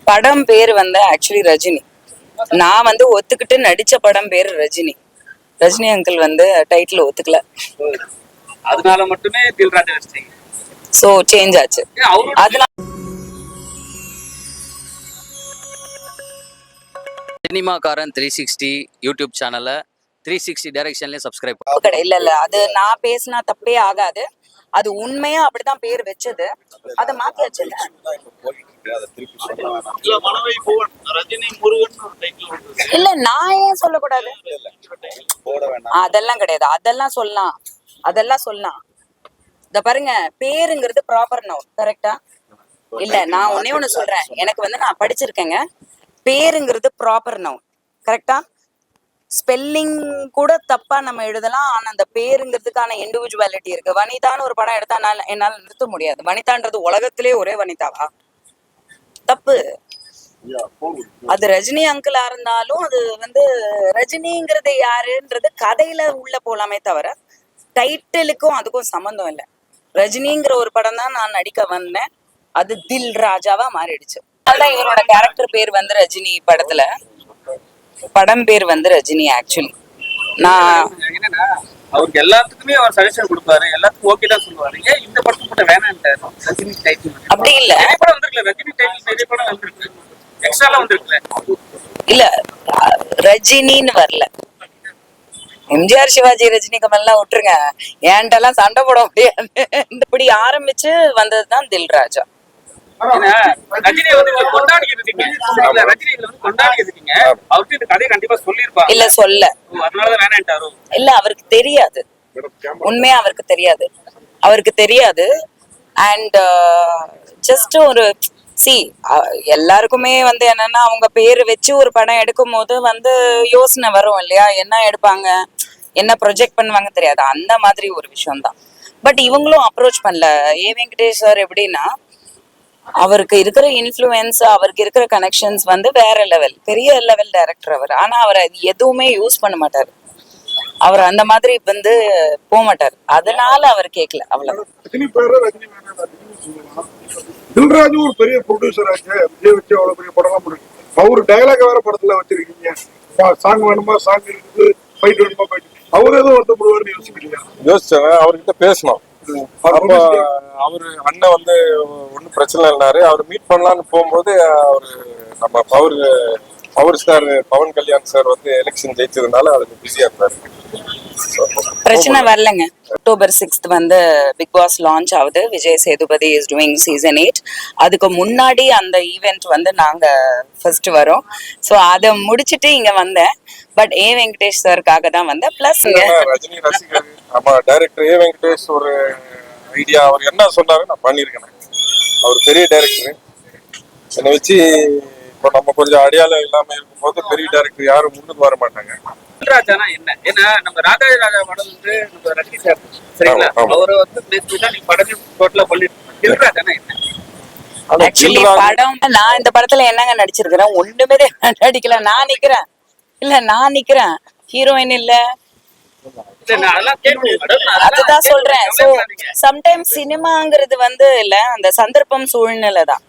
படம் பேர் வந்து ஆக்சுவலி ரஜினி. நான் வந்து ஒத்துக்கிட்டு நடிச்ச படம் பேர் ரஜினி. ரஜினி அங்கிள் வந்து டைட்டில் ஒத்துக்கல, அதனால மட்டுமே தில்ராஜ் வச்சிட்டீங்க. ஸோ சேஞ்ச் ஆச்சு. அதனால சினிமாக்காரன் 360 யூடியூப் சேனலை 360 டைரக்ஷன்லயும் சப்ஸ்கிரைப் கிடையாது. இல்ல அது நான் பேசினா தப்பே ஆகாது. அது உண்மையா அப்படிதான் பேர் வச்சது. அதை மாத்தியாச்சு. இல்ல நான் ஏன் சொல்லக்கூடாது? அதெல்லாம் கிடையாது. அதெல்லாம் சொல்லலாம். இத பாருங்க, பேருங்கிறது ப்ராப்பர் நவுன், கரெக்டா? இல்ல நான் ஒண்ணு சொல்றேன். எனக்கு வந்து நான் படிச்சிருக்கேங்க. பேருங்கிறது ப்ராப்பர் நவுன், கரெக்டா? ஸ்பெல்லிங் கூட தப்பா நம்ம எழுதலாம். ஆனா அந்த பேருங்கிறதுக்கான இண்டிவிஜுவாலிட்டி இருக்கு. வனிதான்னு ஒரு படம் எடுத்தா என்னால நிறுத்த முடியாது. வனிதான்றது உலகத்திலே ஒரே வனிதாவா? தப்பு. அது ரஜினி அங்கிளா இருந்தாலும் அது வந்து ரஜினிங்கிறது யாருன்றது கதையில உள்ள போலாமே தவிர டைட்டிலுக்கும் அதுக்கும் சம்பந்தம் இல்லை. ரஜினிங்கிற ஒரு படம் தான் நான் நடிக்க வந்தேன். அது தில் ராஜாவா மாறிடுச்சு. அதான் இவரோட கேரக்டர் பேர் வந்து ரஜினி. படம் பேர் வந்து ரஜினி. ஆக்சுவலி நான் என்னன்னா அவருக்கு எல்லாத்துக்குமே அவர் சஜஷன் கொடுப்பாரு, எல்லாத்துக்கும் ஓகே தான் சொல்லுவாரு. ஏன் இந்த படத்துக்கு மட்டும் வேணான்ட்டாரு? ரஜினி டைட்டில் அப்படி இல்ல, படம் வந்திருக்கல. ரஜினி டைட்டில் நிறைய படம் வந்திருக்கு, எக்ஸ்ட்ராலாம் வந்திருக்கல. இல்ல ரஜினின்னு வரல. எம்ஜிஆர், சிவாஜி, ரஜினி, கமல்லாம் விட்டுருங்க. என்கிட்டலாம் சண்டை போட முடியாது. இப்படி ஆரம்பிச்சு வந்ததுதான் தில் ராஜா. ரஜினியை வந்து கொண்டாடி இருக்கீங்க. ரஜினி வந்து கொண்டாடி இருக்கீங்க. அவருக்கு இந்த கதையை கண்டிப்பா சொல்லிருப்பாங்க. இல்ல சொல்ல, அதனாலதான் வேணான்ட்டாரோ? இல்ல அவருக்கு தெரியாது. உண்மையா அவருக்கு தெரியாது. அண்ட் ஜஸ்ட் ஒரு எல்லாருக்குமே வந்து என்னன்னா அவங்க பேரு வச்சு ஒரு படம் எடுக்கும் போது வந்து யோசனை வரும் இல்லையா? என்ன எடுப்பாங்க, என்ன ப்ரொஜெக்ட் பண்ணுவாங்க தெரியாது. அந்த மாதிரி ஒரு விஷயம் தான். பட் இவங்களும் அப்ரோச் பண்ணல. ஏ வெங்கடேஷ் சார் எப்படின்னா, அவருக்கு இருக்கிற இன்ஃப்ளூயன்ஸ், அவருக்கு இருக்கிற கனெக்ஷன்ஸ் வந்து வேற லெவல், பெரிய லெவல் டைரக்டர் அவர். ஆனா அவர் எதுவுமே யூஸ் பண்ண மாட்டாரு. அவர் அந்த மாதிரி வந்து போக மாட்டாரு. அதனால அவர் கேட்கல, அவ்வளவு. தில்ராஜு ஒரு பெரிய ப்ரொடியூசர் ஆச்சு. விஜய் வச்சு அவ்வளவு பெரிய படம் முடியும். அவரு டயலாக் வேற படத்துல வச்சிருக்கீங்க. சாங் வேணுமா சாங் இருக்குது, ஃபைட் வேணுமா ஃபைட். அவரு ஏதோ வருத்தப்படுவார்னு யோசிக்கிறீங்க? யோசிச்சேன். அவர்கிட்ட பேசணும். அவரு அண்ணன் வந்து ஒன்னும் பிரச்சனை இல்லைனாரு. அவர் மீட் பண்ணலான்னு போகும்போது அவரு நம்ம power star Pawan Kalyan sir வந்து எலெக்ஷன் ஜெயிச்சதுனால அதுக்கு பிஸியா இருந்தாரு. பிரச்சனை வரலங்க. October 6th வந்து பிக் பாஸ் லான்ச் ஆகுது. Vijay Sethupathi is doing season 8. அதுக்கு முன்னாடி அந்த ஈவெண்ட் வந்து நாங்க ஃபர்ஸ்ட் வரோம். ஸோ அதை முடிச்சுட்டு இங்க வந்தேன். பட் ஏ வெங்கடேஷ் சாருக்காக தான் வந்தேன். பிளஸ் ரஜினி ரசிகர். ஆமா, டைரக்டர் ஏ வெங்கடேஷ் ஒரு ஐடியா அவர் என்ன சொன்னாரு நான் பண்ணிருக்கேன். அவர் பெரிய டைரக்டர். என்னை வச்சு இப்போ நம்ம கொஞ்சம் அடையாளம் இல்லாம இருக்கும்போது பெரிய டைரக்டர் யாரும் முன்னுக்கு வர மாட்டாங்க. தில்ராஜானா என்ன? ஏன்னா நம்ம ராஜா படம் வந்து நம்ம ரஜினி சார், சரிங்களா? அவரை வந்து நீ படமே டோட்டலா பண்ணிருக்கீங்க. தில்ராஜானா என்ன? ஆக்சுவலி படம் நான் இந்த படத்துல என்னங்க நடிச்சிருக்கிறேன்? ஒண்ணுமே நடிக்கல. நான் நிக்கிறேன். ஹீரோயின் இல்ல. அதுதான் சொல்றேன். சோ சம்டைம்ஸ் சினிமாங்கிறது வந்து இல்ல, அந்த சந்தர்ப்பம் சூழ்நிலை தான்.